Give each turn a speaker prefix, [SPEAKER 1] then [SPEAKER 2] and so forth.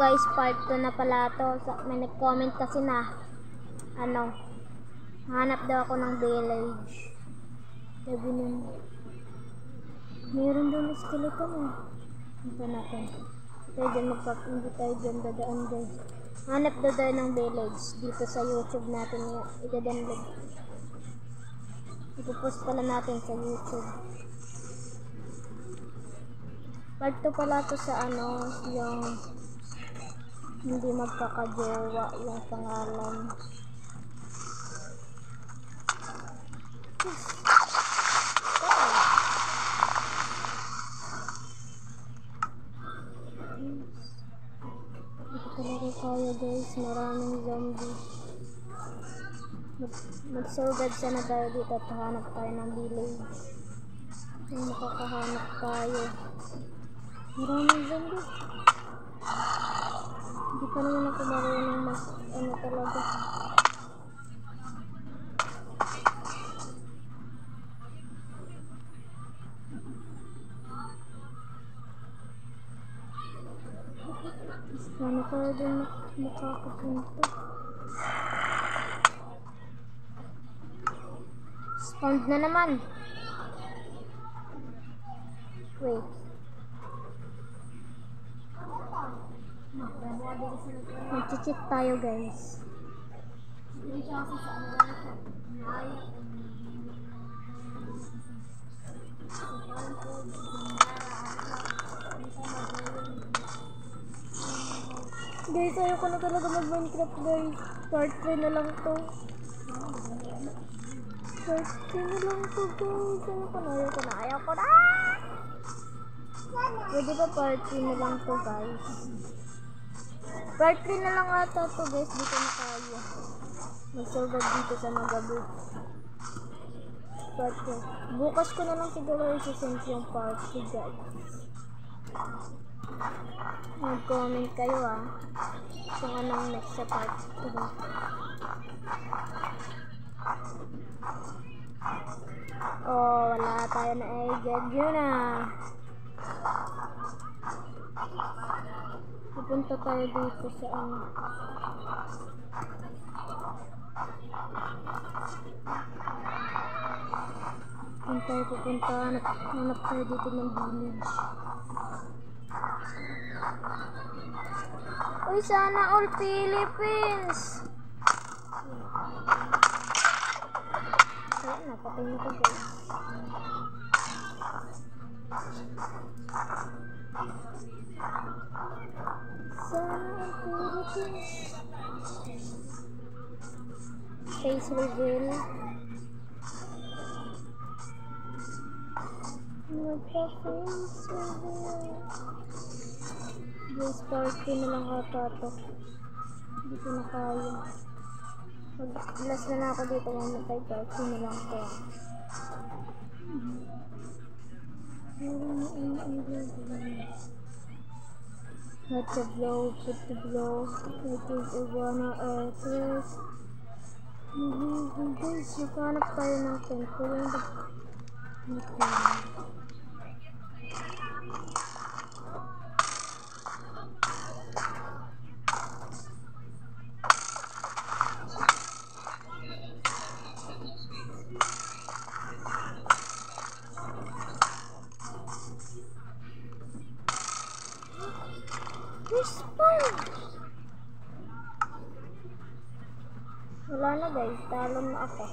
[SPEAKER 1] guys, part 2 na pala to. May nag-comment kasi na hanap daw ako ng village. Sabi nun, meron doon na skeleton eh. Ito natin. Hindi tayo dyan dadaan guys. Hanap daw ng village dito sa YouTube natin. I-download. Ipopost pala natin sa YouTube. Part 2 pala to sa yung hindi magkakajowa yung pangalan. Hindi talaga kaya guys, maraming zombie. Mag-survive sana tayo dito at hanap tayo ng village. Kung makakahanap tayo. Maraming zombie. Hindi pa naman ako marunong talaga. Paano tayo din makakapunta? Spawned na naman. Wait. Mag-check tayo guys. Guys, ayoko na talaga mag-Minecraft guys. Part 3 na lang to. Part 3 na lang to guys. Ayoko na. Pwede ba part 3 na lang to guys? Part 3 na lang ata to guys. Dito na tayo. Mag-survive dito sa magabi. Part 2. Bukas ko na lang siguro i-send yung part 2 guys. Mag-comment kayo kung anong next sa part 2. Oh, wala tayo na agad yun Pupunta tayo dito sa pupunta. Hanap tayo dito ng village. Uy, sana all Philippines! Ayun, napatay nito guys. Sana all Philippines. Face reveal. Magpa-face reveal. Guys, party na lang ata to. Hindi ko na kaya. Mag-last na ako dito. Mamatay, party na lang to. Let the blow, put the blow. I think I wanna earth. Guys, maghanap tayo ng tent. Wala na guys, talo na ako.